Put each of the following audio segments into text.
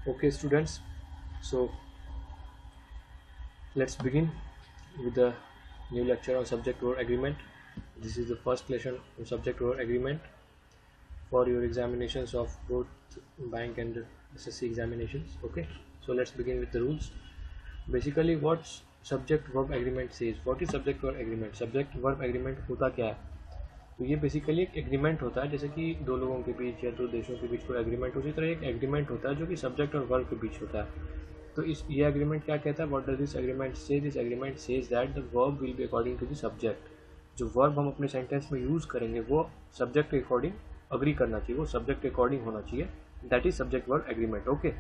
Okay, students, so let's begin with the new lecture on subject verb agreement. This is the first lesson on subject verb agreement for your examinations of both bank and SSC examinations. Okay, so let's begin with the rules. Basically, what subject verb agreement says? What is subject verb agreement? Subject verb agreement होता क्या है? तो ये basically एक agreement होता है, जैसे कि दो लोगों के बीच या दो देशों के बीच कोई एग्रीमेंट, उसी तरह एक एग्रीमेंट होता है जो कि सब्जेक्ट और वर्ब के बीच होता है। तो इस ये एग्रीमेंट क्या कहता है? What does this agreement say? This agreement says that the verb will be according to the subject. जो वर्ब हम अपने सेंटेंस में यूज़ करेंगे वो सब्जेक्ट के अकॉर्डिंग अग्री करना चाहिए, वो सब्जेक्ट के अकॉर्डिंग होना चाहिए। That is subject verb agreement. Okay,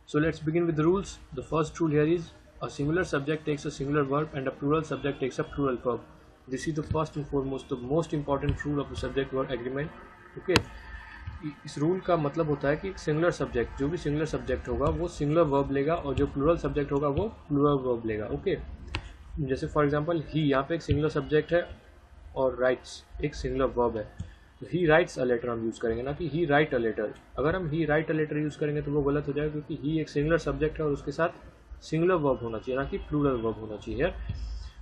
so let's begin with the rules. The first rule here is a singular subject takes a singular verb and a plural subject takes a plural verb. This is the first and foremost, the most important rule of the subject verb agreement. Okay, इस rule का मतलब होता है कि singular subject, जो भी singular subject होगा वो सिंगुलर वर्ब लेगा और जो प्लूरल सब्जेक्ट होगा वो प्लूरल वर्ब लेगा। ओके, जैसे फॉर एग्जांपल ही, यहाँ पे एक सिंगुलर सब्जेक्ट है और राइट्स एक सिंगुलर वर्ब है। ही राइट्स अ लेटर हम यूज़ करेंगे, ना कि ही राइट अ लेटर। अगर हम ही राइट अ लेटर यूज़ करेंगे तो वो गलत हो जाएगा, क्योंकि ही एक सिंगुलर सब्जेक्ट है और उसके साथ सिंगुलर वर्ब होना चाहिए, ना कि प्लूरल वर्ब होना चाहिए।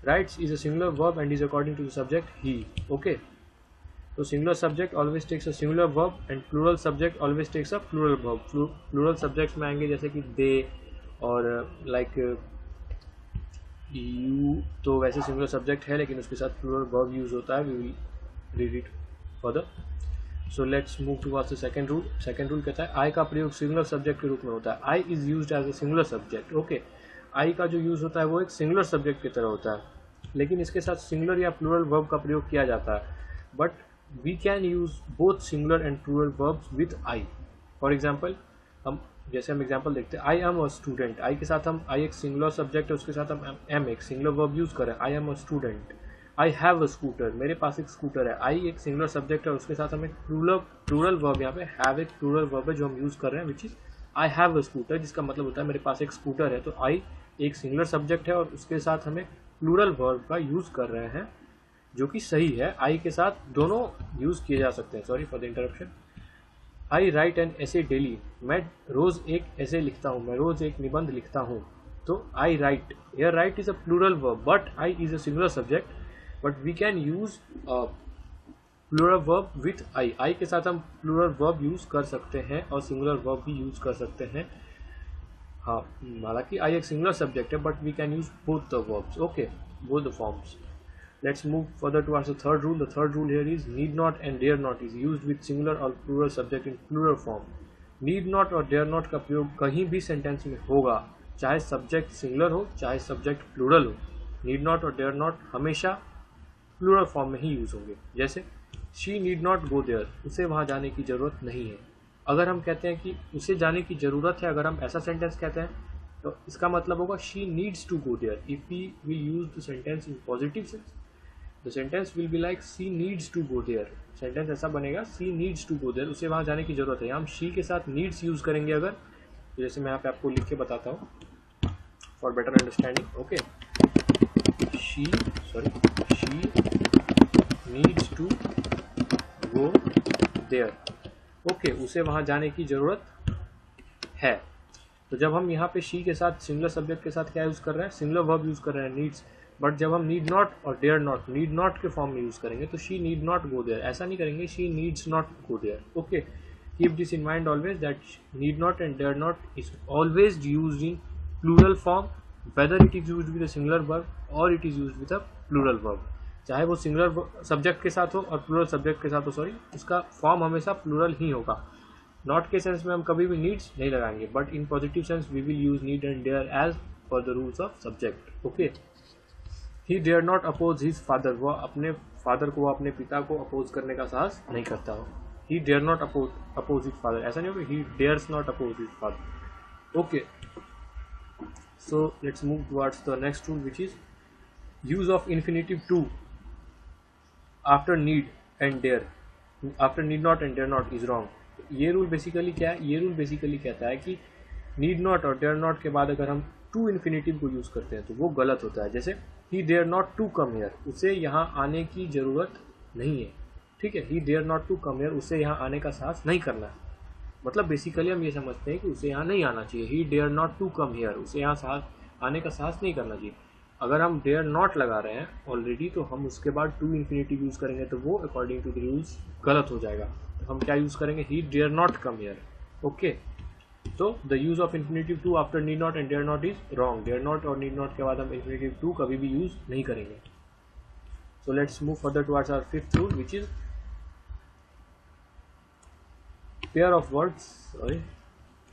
Writes is a singular verb and is according to the subject ही। ओके, तो singular subject always takes a singular verb and plural subject always takes a plural verb. Plural subjects में आएंगे जैसे कि दे और like you, तो वैसे singular subject है लेकिन उसके साथ प्लूरल वर्ब यूज होता है। We will read it further. So let's move towards the second rule. Second rule कहता है आई का प्रयोग सिंगुलर सब्जेक्ट के रूप में होता है। I is used as a singular subject. Okay, I का जो यूज होता है वो एक सिंगुलर सब्जेक्ट की तरह होता है, लेकिन इसके साथ सिंगुलर या प्लूरल वर्ब का प्रयोग किया जाता है। But we can use both singular and plural verbs with I. For example, हम एग्जाम्पल देखते हैं, आई एम अ स्टूडेंट। आई के साथ हम, आई एक सिंगुलर सब्जेक्ट है, उसके साथ हम एम एक सिंगुलर वर्ब यूज करें, I am a student. I have a scooter, मेरे पास एक स्कूटर है। आई एक सिंगुलर सब्जेक्ट है, उसके साथ हम एक प्लूरल वर्ब, यहाँ पे हैव एक प्लूरल वर्ब है जो हम यूज कर रहे हैं, which is I have a scooter, जिसका मतलब होता है मेरे पास एक स्कूटर है। तो आई एक सिंगुलर सब्जेक्ट है और उसके साथ हम एक प्लूरल वर्ब का यूज कर रहे हैं, जो कि सही है। आई के साथ दोनों यूज किए जा सकते हैं। Sorry for the interruption. I write an essay daily, मैं रोज एक ऐसे लिखता हूँ, मैं रोज एक निबंध लिखता हूँ। तो I write, here write is a plural verb but I is a singular subject, but we can use plural verb with I. I के साथ हम प्लूरल वर्ब यूज कर सकते हैं और सिंगुलर वर्ब भी यूज कर सकते हैं। हाँ, हालांकि आई एक सिंगुलर सब्जेक्ट है but we can use both the verbs. Okay, both the forms. Let's move further towards the third rule. The third rule here is need not and dare not is used with singular or plural subject in plural form. Need not और dare not का प्रयोग कहीं भी sentence में होगा, चाहे subject singular हो चाहे सब्जेक्ट प्लूरल हो। नीड नॉट और डेयर नॉट हमेशा प्लूरल फॉर्म में ही यूज होंगे। जैसे she need not go there, उसे वहाँ जाने की जरूरत नहीं है। अगर हम कहते हैं कि उसे जाने की जरूरत है, अगर हम ऐसा सेंटेंस कहते हैं तो इसका मतलब होगा she needs to go there. If we will use the sentence in positive sense, the sentence will be like she needs to go there. Sentence ऐसा बनेगा, she needs to go there, उसे वहाँ जाने की जरूरत है। हम शी के साथ नीड्स यूज करेंगे अगर, तो जैसे मैं यहाँ पे आपको लिख के बताता हूँ for better understanding. Okay, she needs to go there. Okay, उसे वहाँ जाने की जरूरत है। तो जब हम यहाँ पे शी के साथ सिंगुलर सब्जेक्ट के साथ क्या यूज कर रहे हैं, सिंगुलर वर्ब यूज कर रहे हैं, नीड्स। बट जब हम नीड नॉट और डेयर नॉट, नीड नॉट के फॉर्म में यूज करेंगे तो she need not go there, ऐसा नहीं करेंगे, she needs not go there. Okay, keep this in mind always that need not and dare not is always used in plural form, whether it is used with a singular verb और it is used with a plural verb. चाहे वो singular subject के साथ हो और plural subject के साथ हो, सॉरी, उसका फॉर्म हमेशा प्लूरल ही होगा। नॉट के सेंस में हम कभी भी नीड्स नहीं लगाएंगे, but in positive sense we will use need and dare as per the rules of subject. Okay, he dare not oppose his father, वह अपने फादर को, अपने पिता को अपोज करने का साहस नहीं करता हो। He dare not oppose his father, ऐसा नहीं होगा, he dares not oppose his father. Okay, so let's move towards the next rule which is use of infinitive to after need and dare, after need not and dare not is wrong. ये rule basically क्या है? ये rule basically कहता है कि need not और dare not के बाद अगर हम टू इन्फिनेटिव को यूज करते हैं तो वो गलत होता है। जैसे he dare not to come here, उसे यहाँ आने की जरूरत नहीं है। ठीक है, he dare not to come here, उसे यहाँ आने का साहस नहीं करना है। मतलब बेसिकली हम ये समझते हैं कि उसे यहाँ नहीं आना चाहिए, he dare not to come here, उसे यहाँ आने का साहस नहीं करना चाहिए। अगर हम डेयर नॉट लगा रहे हैं ऑलरेडी तो हम उसके बाद टू इन्फिनेटिव यूज़ करेंगे तो वो अकॉर्डिंग टू द रूल्स गलत हो जाएगा। तो हम क्या यूज़ करेंगे, he dare not come here. Okay, तो the use of infinitive to after need not and dare not is wrong. Dare not और नीड नॉट के बाद हम इन्फिनेटिव टू कभी भी यूज नहीं करेंगे। So let's move further towards our fifth rule which is pair of words,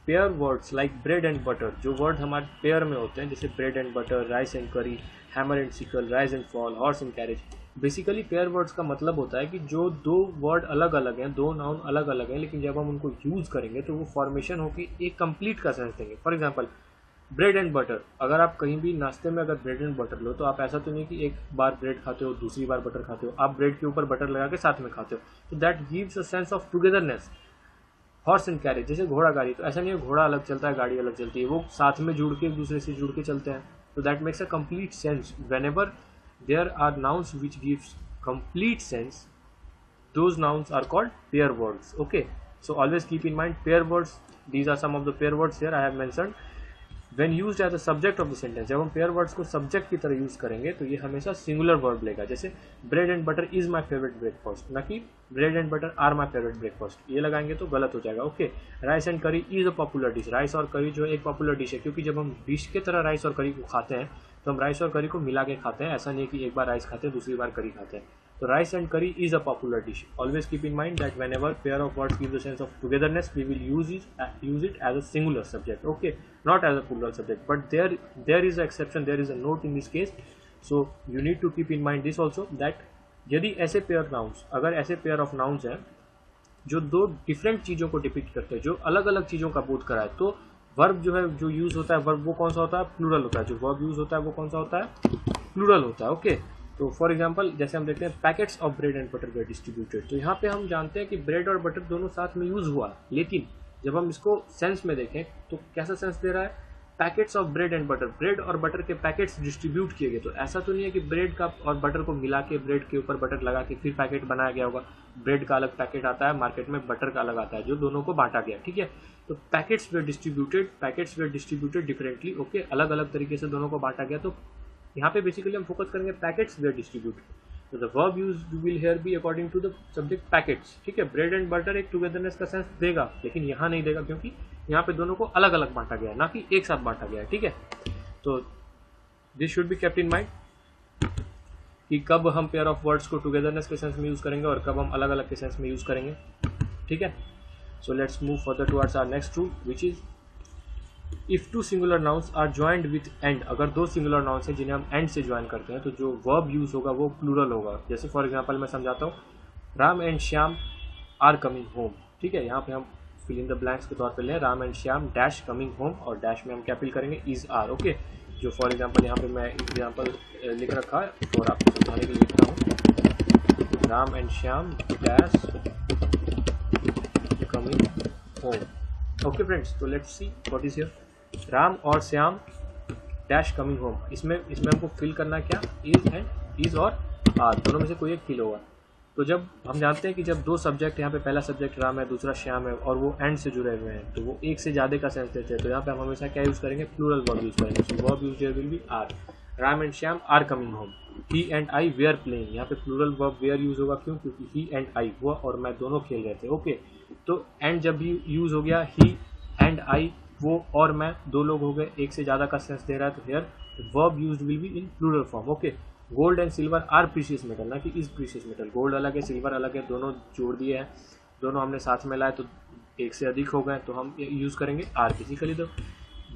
pair words like bread and butter. जो word हमारे पेयर में होते हैं जैसे bread and butter, rice and curry, hammer and sickle, rise and fall, horse and carriage. Basically pair words का मतलब होता है कि जो दो वर्ड अलग अलग हैं, दो नाउन अलग अलग हैं, लेकिन जब हम उनको यूज करेंगे तो वो फॉर्मेशन होगी एक कंप्लीट का सेंस देंगे। For example bread and butter, अगर आप कहीं भी नाश्ते में अगर ब्रेड एंड बटर लो तो आप ऐसा तो नहीं कि एक बार ब्रेड खाते हो दूसरी बार बटर खाते हो, आप ब्रेड के ऊपर बटर लगा के साथ में खाते हो, तो that gives a sense of togetherness. Horse and carriage, जैसे घोड़ा गाड़ी, तो ऐसा नहीं है घोड़ा अलग चलता है गाड़ी अलग चलती है, वो साथ में जुड़ के एक दूसरे से जुड़ के चलते हैं। तो that makes a complete sense. Whenever there are nouns which gives complete sense, those nouns are called pair words. Okay, so always keep in mind pair words. These are some of the pair words here I have mentioned. When used as the subject of the sentence, जब हम pair words को subject की तरह use करेंगे तो ये हमेशा singular verb लेगा। जैसे bread and butter is my favorite breakfast, ना कि bread and butter are my favorite breakfast, ये लगाएंगे तो गलत हो जाएगा। Okay, rice and curry is a popular dish, rice और करी जो एक पॉपुलर डिश है, क्योंकि जब हम डिश के तरह राइस और करी को खाते हैं तो हम राइस और करी को मिला के खाते हैं, ऐसा नहीं है कि एक बार राइस खाते हैं दूसरी बार करी खाते हैं। तो rice and curry is a popular dish. Always keep in mind that whenever pair of words give the sense of togetherness we will use it as a singular subject, okay, not as a plural subject. But there is a exception, there is a note in this case, so you need to keep in mind this also that यदि ऐसे pair nouns, अगर ऐसे pair of nouns हैं जो दो different चीज़ों को depict करते हैं, जो अलग अलग चीज़ों का बोध कराए, तो वर्ब जो है जो यूज होता है वर्ब वो कौन सा होता है, प्लूरल होता है। जो वर्ब यूज होता है वो कौन सा होता है, प्लूरल होता है। ओके, तो फॉर एग्जांपल जैसे हम देखते हैं packets of bread and butter were distributed, तो यहाँ पे हम जानते हैं कि ब्रेड और बटर दोनों साथ में यूज हुआ, लेकिन जब हम इसको सेंस में देखें तो कैसा सेंस दे रहा है, packets of bread and butter, bread और बटर के पैकेट्स डिस्ट्रीब्यूट किए गए। तो ऐसा तो नहीं है कि ब्रेड का और बटर को मिला के ब्रेड के ऊपर बटर लगा के फिर पैकेट बनाया गया होगा। ब्रेड का अलग पैकेट आता है मार्केट में, बटर का अलग आता है, जो दोनों को बांटा गया। ठीक है, तो packets were distributed differently. Okay, अलग अलग तरीके से दोनों को बांटा गया। तो यहाँ पे बेसिकली हम फोकस करेंगे पैकेट्स वेर डिस्ट्रीब्यूटेड, तो the verb used will here be according to the subject packets. ठीक है, ब्रेड एंड बटर एक टुगेदरनेस का सेंस देगा, लेकिन यहाँ नहीं देगा क्योंकि यहाँ पे दोनों को अलग अलग बांटा गया है, ना कि एक साथ बांटा गया है। ठीक है, तो this should be kept in mind कि कब हम पेयर ऑफ वर्ड्स को टुगेदरनेस के सेंस में यूज करेंगे और कब हम अलग अलग के सेंस में यूज करेंगे। ठीक है, so let's move further towards our next rule which is if two singular nouns are joined with and. अगर दो सिंगुलर नाउन्स हैं जिन्हें हम एंड से ज्वाइन करते हैं तो जो वर्ब यूज होगा वो प्लूरल होगा। जैसे फॉर एग्जांपल मैं समझाता हूँ, Ram and Shyam are coming home. ठीक है, यहाँ पे हम फिल इन द ब्लैंक्स के तौर पे लें Ram and Shyam dash coming home, और डैश में हम क्या फिल करेंगे, इज आर। ओके, जो फॉर एग्जांपल यहाँ पे मैं एग्जांपल लिख रखा है और आपको समझाने के लिए लिख रहा हूँ, Ram and Shyam dash coming home. Okay friends, तो let's see what is here, Ram और श्याम डैश कमिंग होम। इसमें हमको फिल करना है क्या, इज और आर, दोनों में से कोई एक फिल होगा। तो जब हम जानते हैं कि जब दो सब्जेक्ट, यहाँ पे पहला सब्जेक्ट राम है दूसरा श्याम है और वो एंड से जुड़े हुए हैं तो वो एक से ज़्यादा का सेंस देते हैं, तो यहाँ पे हम हमेशा क्या यूज़ करेंगे, प्लूरल वर्ब यूज़ करेंगे। So verb use here will be are. Ram and Shyam are coming home, he and I were playing, यहाँ पे प्लूरल वर्ब वेयर यूज होगा, क्यों, क्योंकि ही एंड आई, वो और मैं दोनों खेल रहे थे। ओके, तो एंड जब भी यूज हो गया, ही एंड आई, वो और मैं, दो लोग हो गए, एक से ज़्यादा का सेंस दे रहा है, तो here verb use will be in plural form. Okay, gold and silver are precious metal, ना कि इज प्रीशियस मेटल। गोल्ड अलग है सिल्वर अलग है, दोनों जोड़ दिए हैं, दोनों हमने साथ में लाए तो एक से अधिक हो गए, तो हम यूज़ करेंगे आर। बेसिकली तो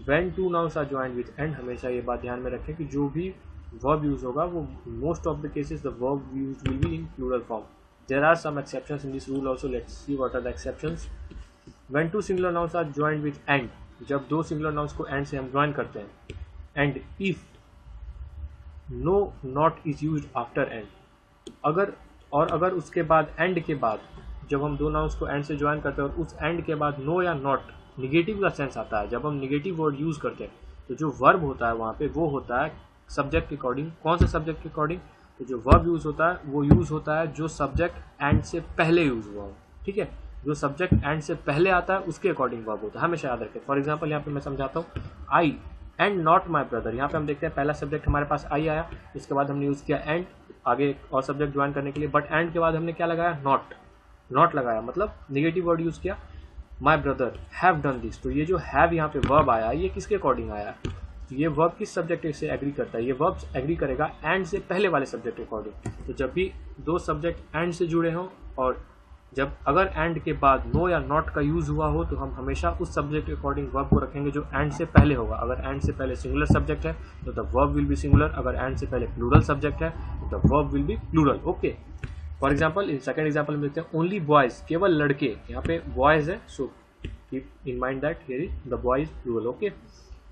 when two nouns are joined with and, हमेशा ये बात ध्यान में रखें कि जो भी वर्ब यूज होगा वो most of the cases the verb use will be in plural form. There are some exceptions in this rule also, let's see what are the exceptions. When two singular nouns are joined with and, जब दो singular nouns को and से हम join करते हैं, and if no not is used after and, अगर उसके बाद एंड के बाद जब हम दो नाउन्स को एंड से ज्वाइन करते हैं और उस एंड के बाद नो या नॉट निगेटिव का सेंस आता है, जब हम निगेटिव वर्ड यूज करते हैं तो जो वर्ब होता है वहाँ पे वो होता है सब्जेक्ट के अकॉर्डिंग। कौन से सब्जेक्ट के अकॉर्डिंग, तो जो वर्ब यूज होता है वो यूज होता है जो सब्जेक्ट एंड से पहले यूज हुआ हो। ठीक है, जो सब्जेक्ट एंड से पहले आता है उसके अकॉर्डिंग वर्ब होता है, हमेशा याद रखें। फॉर एग्जाम्पल यहाँ पे मैं समझाता हूँ, आई एंड नॉट माई ब्रदर। यहाँ पे हम देखते हैं पहला सब्जेक्ट हमारे पास आई आया, इसके बाद हमने यूज़ किया एंड आगे एक और सब्जेक्ट ज्वाइन करने के लिए, बट एंड के बाद हमने क्या लगाया, नॉट लगाया, मतलब नेगेटिव वर्ड यूज़ किया, my brother have done this. तो ये जो हैव यहाँ पे वर्ब आया ये किसके अकॉर्डिंग आया, तो ये वर्ब किस सब्जेक्ट से एग्री करता है, ये वर्ब एग्री करेगा एंड से पहले वाले सब्जेक्ट के अकॉर्डिंग। तो जब भी दो सब्जेक्ट एंड से जुड़े हों और जब अगर एंड के बाद नो या नॉट का यूज हुआ हो तो हम हमेशा उस सब्जेक्ट के अकॉर्डिंग वर्ब को रखेंगे जो एंड से पहले होगा। अगर एंड से पहले सिंगुलर सब्जेक्ट है तो the verb will be singular, अगर एंड से पहले प्लूरल सब्जेक्ट है तो the verb will be plural. Okay, for example in second example में देखते हैं ओनली बॉयज, केवल लड़के, यहाँ पे बॉयज है, so keep in mind that here is the boys plural. Okay,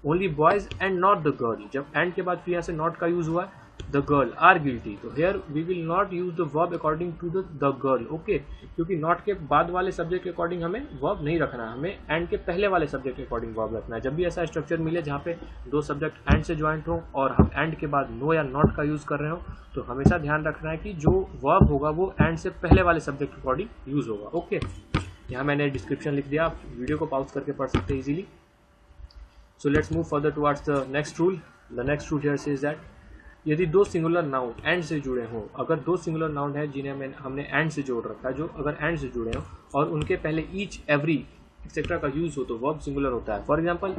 only boys and not the girl, जब and के बाद फिर यहाँ से नॉट का यूज हुआ है, द गर्ल आर गिल्टी, तो here we will not use the verb according to the girl. Okay, क्योंकि नॉट के बाद वाले सब्जेक्ट के अकॉर्डिंग हमें वर्ब नहीं रखना है, हमें एंड के पहले वाले सब्जेक्ट के अकॉर्डिंग वर्ब रखना है। जब भी ऐसा स्ट्रक्चर मिले जहाँ पे दो सब्जेक्ट एंड से ज्वाइंट हो और हम एंड के बाद नो या नॉट का यूज कर रहे हो तो हमेशा ध्यान रखना है कि जो वर्ब होगा वो एंड से पहले वाले सब्जेक्ट के अकॉर्डिंग यूज होगा। ओके, यहाँ मैंने डिस्क्रिप्शन लिख दिया, आप वीडियो को पॉज करके पढ़ सकते हैं easily. So let's move further towards the next rule. The next rule here says that यदि दो सिंगुलर नाउन एंड से जुड़े हों, अगर दो सिंगुलर नाउन है जिन्हें हमने एंड से जोड़ रखा है, जो अगर एंड से जुड़े हों और उनके पहले ईच, एवरी एक्सेट्रा का यूज हो तो वर्ब सिंगुलर होता है। फॉर एग्जांपल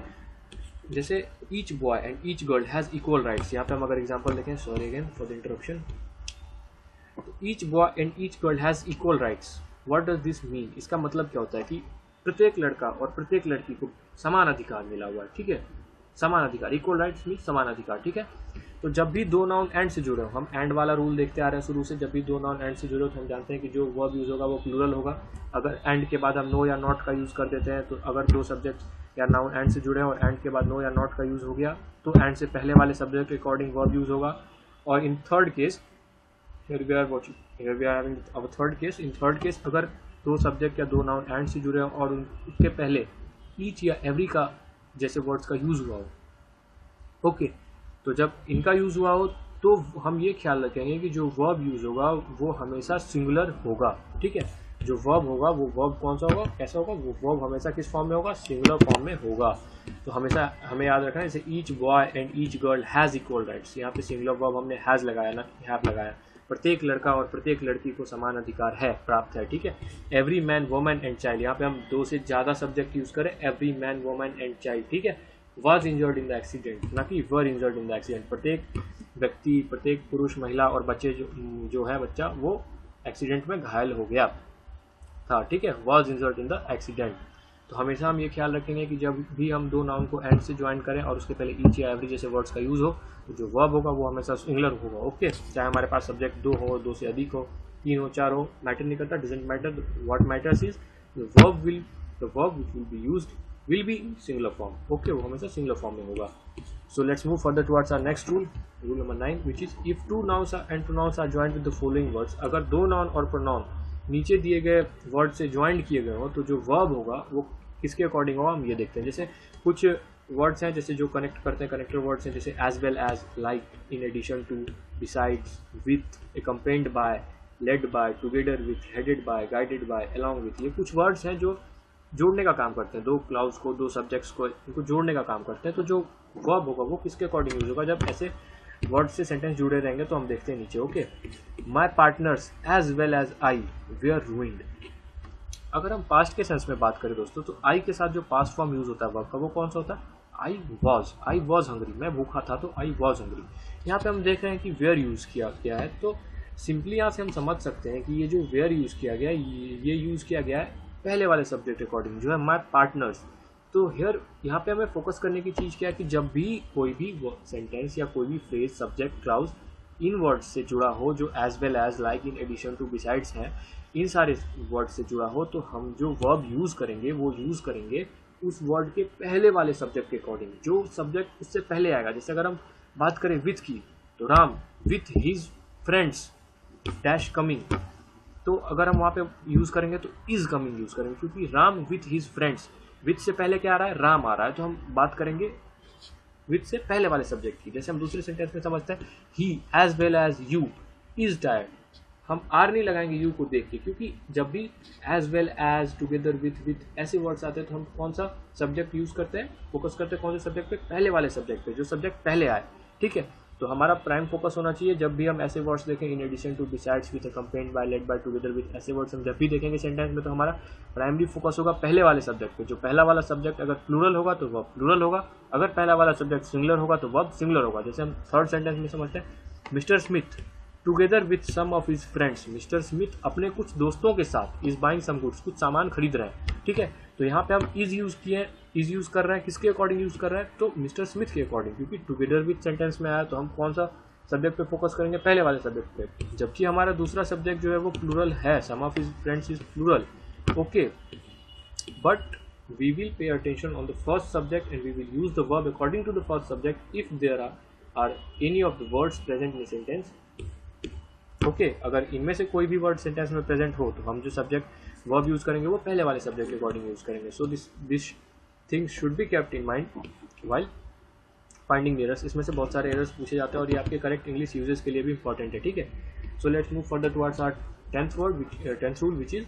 जैसे each boy and each girl has equal rights, यहाँ पे हम अगर एग्जांपल देखें, sorry again for the interruption, each boy and each girl has equal rights, what does this mean, इसका मतलब क्या होता है कि प्रत्येक लड़का और प्रत्येक लड़की को समान अधिकार मिला हुआ है। ठीक है, समान अधिकार, इक्वल राइट्स मीन समान अधिकार। ठीक है, तो जब भी दो नाउन एंड से जुड़े हो, हम एंड वाला रूल देखते आ रहे हैं शुरू से, जब भी दो नाउन एंड से जुड़े हो तो हम जानते हैं कि जो वर्ब यूज होगा वो प्लूरल होगा। अगर एंड के बाद हम नो या नॉट का यूज कर देते हैं तो अगर दो सब्जेक्ट या नाउन एंड से जुड़े हैं और एंड के बाद नो या नॉट का यूज हो गया तो एंड से पहले वाले सब्जेक्ट के अकॉर्डिंग वर्ब यूज होगा। और in third case, here we are having our third case, in third case अगर दो सब्जेक्ट या दो नाउन एंड से जुड़े हो और उसके पहले ईच या एवरी का जैसे वर्ड्स का यूज हुआ हो। ओके, तो जब इनका यूज हुआ हो तो हम ये ख्याल रखेंगे कि जो वर्ब यूज होगा वो हमेशा सिंगुलर होगा। ठीक है, जो वर्ब होगा वो वर्ब कौन सा होगा, कैसा होगा, वो वर्ब हमेशा किस फॉर्म में होगा, सिंगुलर फॉर्म में होगा। तो हमेशा हमें याद रखना है, जैसे each boy and each girl has equal rights, यहाँ पे सिंगुलर वर्ब हमने हैज लगाया ना हैव लगाया। प्रत्येक लड़का और प्रत्येक लड़की को समान अधिकार है, प्राप्त है। ठीक है, every man woman and child, यहाँ पे हम दो से ज़्यादा सब्जेक्ट यूज करें, every man woman and child. ठीक है, was injured in the accident, ना कि वर इंजर्ड इन द एक्सीडेंट। प्रत्येक व्यक्ति, प्रत्येक पुरुष, महिला और बच्चे जो है बच्चा वो एक्सीडेंट में घायल हो गया था। ठीक है, was injured in the accident. तो हमेशा हम ये ख्याल रखेंगे कि जब भी हम दो नाउन को एंड से ज्वाइन करें और उसके पहले ईच या एवरी जैसे वर्ड्स का यूज हो तो जो वर्ब होगा वो हमेशा सिंगुलर होगा। ओके, चाहे हमारे पास सब्जेक्ट दो हो, दो से अधिक हो, तीन हो, चार हो, मैटर नहीं करता, doesn't matter. What matters is the verb will be used will be in singular form. Okay, वो हमेशा सिंगुलर फॉर्म में होगा। So let's move further towards our next rule, rule number 9, which is if two nouns and pronouns are joint with the following words, अगर दो noun और pronoun नीचे दिए गए वर्ड से ज्वाइंट किए गए हो तो जो वर्ब होगा वो किसके अकॉर्डिंग होगा हम ये देखते हैं। जैसे कुछ वर्ड्स हैं जैसे जो कनेक्ट करते हैं, कनेक्टर वर्ड्स हैं जैसे as well as, like, in addition to, besides, with, accompanied by, led by, together with, headed by, guided by, along with. ये कुछ वर्ड्स हैं जो जोड़ने का काम करते हैं, दो क्लाउड्स को, दो सब्जेक्ट्स को, इनको जोड़ने का काम करते हैं। तो जो वर्ब होगा वो किसके अकॉर्डिंग यूज होगा, जब ऐसे वर्ड से सेंटेंस जुड़े रहेंगे तो हम देखते हैं नीचे। Okay, my partners as well as I were ruined. अगर हम पास्ट के सेंस में बात करें दोस्तों तो आई के साथ जो पास्ट फॉर्म यूज होता है वर्ब का वो कौन सा होता है, आई वॉज हंग्री, मैं भूखा था तो आई वॉज हंग्री। यहाँ पे हम देख रहे हैं कि वेयर यूज किया गया है, तो सिंपली यहाँ से हम समझ सकते हैं कि ये जो वेयर यूज किया गया ये यूज किया गया है पहले वाले सब्जेक्ट अकॉर्डिंग जो है माई पार्टनर्स। तो हियर यहाँ पे हमें फोकस करने की चीज़ क्या है कि जब भी कोई भी सेंटेंस या कोई भी फ्रेज, सब्जेक्ट, क्लाउज इन वर्ड्स से जुड़ा हो जो as well as, like, in addition to, besides हैं, इन सारे वर्ड से जुड़ा हो तो हम जो वर्ब यूज़ करेंगे वो यूज़ करेंगे उस वर्ड के पहले वाले सब्जेक्ट के अकॉर्डिंग, जो सब्जेक्ट उससे पहले आएगा। जैसे अगर हम बात करें विथ की तो Ram with his friends dash coming, तो अगर हम वहाँ पे यूज़ करेंगे तो इज कमिंग यूज़ करेंगे क्योंकि Ram with his friends, with से पहले क्या आ रहा है, राम आ रहा है, तो हम बात करेंगे विथ से पहले वाले सब्जेक्ट की। जैसे हम दूसरे सेंटेंस में समझते हैं he as well as you is tired, हम आर नहीं लगाएंगे यू को देख के, क्योंकि जब भी as well as, together with ऐसे वर्ड्स आते हैं तो हम कौन सा सब्जेक्ट यूज करते हैं, फोकस करते हैं कौन से सब्जेक्ट पे, पहले वाले सब्जेक्ट पे, जो सब्जेक्ट पहले आए, ठीक है। तो हमारा प्राइम फोकस होना चाहिए जब भी हम ऐसे वर्ड्स देखें, in addition to, besides, with, accompanied by, led by, together with, ऐसे वर्ड्स हम जब भी देखेंगे सेंटेंस में तो हमारा प्राइमरी फोकस होगा पहले वाले सब्जेक्ट पे। जो पहला वाला सब्जेक्ट अगर प्लूरल होगा तो वर्ब प्लूरल होगा, अगर पहला वाला सब्जेक्ट सिंगुलर होगा तो वर्ब सिंगुलर होगा। जैसे हम थर्ड सेंटेंस में समझते हैं, Mister Smith together with some of his friends, Mister Smith अपने कुछ दोस्तों के साथ इज बाइंग सम गुड्स, कुछ सामान खरीद रहे हैं, ठीक है। तो यहाँ पे हम इज यूज किए हैं, इज यूज कर रहे हैं, किसके अकॉर्डिंग यूज कर रहे हैं, तो मिस्टर स्मिथ के अकॉर्डिंग, क्योंकि टुगेदर विथ सेंटेंस में आया तो हम कौन सा सब्जेक्ट पे फोकस करेंगे, पहले वाले सब्जेक्ट पे। जबकि हमारा दूसरा सब्जेक्ट जो है वो प्लूरल है, some of his friends is plural, okay, but we will pay attention on the first subject and we will use the verb according to the first subject if there are any of the words present in a sentence, okay. अगर इनमें से कोई भी word sentence में present हो तो हम जो सब्जेक्ट वर्ब यूज करेंगे वो पहले वाले सब्जेक्ट के अकॉर्डिंग यूज करेंगे। So this thing should be kept in mind while finding errors. इसमें से बहुत सारे एरर्स पूछे जाते हैं और ये आपके करेक्ट इंग्लिश यूजेस के लिए भी इंपॉर्टेंट है, ठीक है। So let's move further towards our tenth rule which is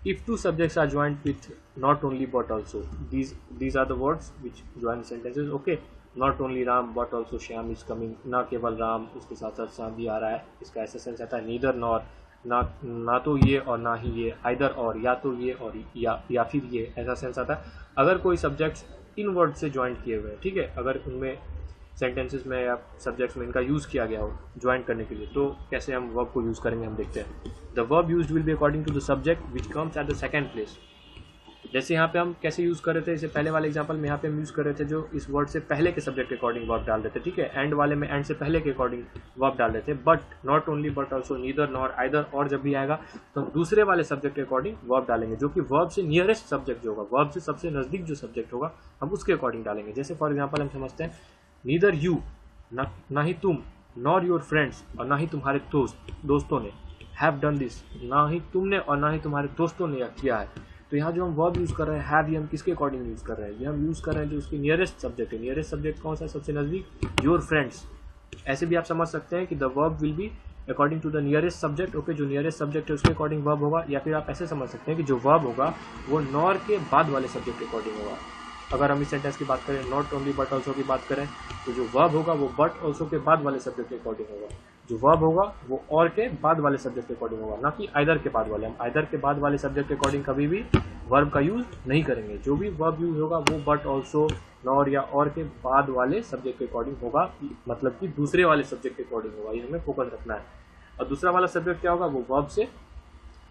if two subjects are joined with not only but also, these are the words which join sentences, okay। not only Ram but also Shyam is coming, ना केवल राम उसके साथ साथ श्याम भी आ रहा है, इसका ऐसा सेंस आता है neither nor, ना तो ये और ना ही ये, either और या तो ये और या फिर ये, ऐसा सेंस आता है अगर कोई सब्जेक्ट्स इन वर्ड से ज्वाइंट किए हुए हैं, ठीक है। अगर उनमें सेंटेंसेस में या सब्जेक्ट्स में इनका यूज़ किया गया हो ज्वाइन करने के लिए, तो कैसे हम वर्ब को यूज़ करेंगे हम देखते हैं। The verb used will be according to the subject which comes at the second place. जैसे यहाँ पे हम कैसे यूज़ कर रहे थे, इससे पहले वाले एग्जांपल में यहाँ पे हम यूज़ कर रहे थे जो इस वर्ड से पहले के सब्जेक्ट के अकॉर्डिंग वर्ब डाल रहे थे, ठीक है। एंड वाले में एंड से पहले के अकॉर्डिंग वर्ब डाल रहे थे, but not only but also, neither nor, either और जब भी आएगा तो हम दूसरे वाले सब्जेक्ट के अकॉर्डिंग वर्ब डालेंगे, जो कि वर्ब से नियरेस्ट सब्जेक्ट जो होगा, वर्ब से सबसे नज़दीक जो सब्जेक्ट होगा हम उसके अकॉर्डिंग डालेंगे। जैसे फॉर एग्जाम्पल हम समझते हैं नीदर यू, ना ही तुम, नॉर योर फ्रेंड्स और ना ही तुम्हारे दोस्तों ने, हैव डन दिस, ना ही तुमने और ना ही तुम्हारे दोस्तों ने किया है। तो यहाँ जो हम वर्ब यूज़ कर रहे हैं हैव, ये हम किसके अकॉर्डिंग यूज़ कर रहे हैं, ये हम यूज़ कर रहे हैं जो उसकी नियरेस्ट सब्जेक्ट है। नियरेस्ट सब्जेक्ट कौन सा है, सबसे नज़दीक, योर फ्रेंड्स। ऐसे भी आप समझ सकते हैं कि the verb will be according to the nearest subject, okay. जो नियरेस्ट सब्जेक्ट है उसके अकॉर्डिंग वर्ब होगा, या फिर आप ऐसे समझ सकते हैं कि जो वर्ब होगा वो नॉर के बाद वाले सब्जेक्ट के अकॉर्डिंग होगा। अगर हम इस सेंटेंस की बात करें, नॉट ओनली बट ऑल्सो की बात करें, तो जो वर्ब होगा वो बट ऑल्सो के बाद वाले सब्जेक्ट के अकॉर्डिंग होगा। जो वर्ब होगा वो और के बाद वाले सब्जेक्ट के अकॉर्डिंग होगा, ना कि आइदर के बाद वाले। हम आइदर के बाद वाले सब्जेक्ट के अकॉर्डिंग कभी भी वर्ब का यूज नहीं करेंगे। जो भी वर्ब यूज होगा वो बट ऑल्सो, नॉर या और के बाद वाले सब्जेक्ट के अकॉर्डिंग होगा, मतलब कि दूसरे वाले सब्जेक्ट के अकॉर्डिंग होगा। ये हमें फोकस रखना है। और दूसरा वाला सब्जेक्ट क्या होगा, वो वर्ब से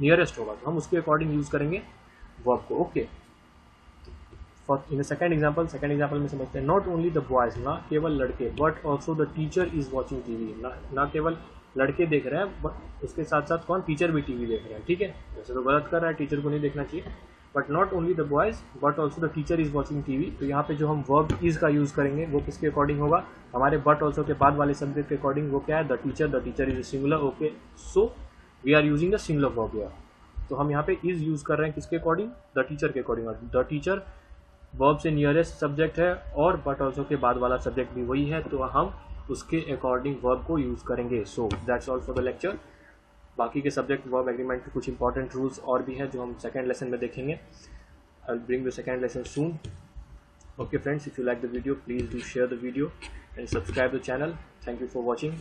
नियरेस्ट होगा, तो हम उसके अकॉर्डिंग यूज करेंगे वर्ब को, ओके। इन सेकंड एग्जांपल में समझते हैं, नॉट ओनली द बॉयज, ना केवल लड़के, but also the teacher is watching TV, ना केवल लड़के देख रहे हैं बट उसके साथ साथ कौन, टीचर भी टीवी देख रहे हैं, ठीक है। वैसे तो गलत कर रहा है, टीचर को नहीं देखना चाहिए, but not only the boys but also the teacher is watching TV. तो यहाँ पे जो हम वर्ब इज का यूज करेंगे वो किसके अकॉर्डिंग होगा, हमारे बट ऑल्सो के बाद वाले सब्जेक्ट के अकॉर्डिंग। वो क्या है, the teacher is singular, okay. So we are using the singular verb here. तो हम यहाँ पे इज यूज कर रहे हैं किसके अकॉर्डिंग, द टीचर के अकॉर्डिंग। द टीचर वर्ब से नियरेस्ट सब्जेक्ट है और बट ऑल्सो के बाद वाला सब्जेक्ट भी वही है, तो हम उसके अकॉर्डिंग वर्ब को यूज़ करेंगे। So that's all for the lecture. बाकी के सब्जेक्ट वर्ब एग्रीमेंट के कुछ इंपॉर्टेंट रूल्स और भी हैं जो हम सेकेंड लेसन में देखेंगे। I will bring the second lesson soon. Okay friends, if you like the video, please do share the video and subscribe the channel. Thank you for watching.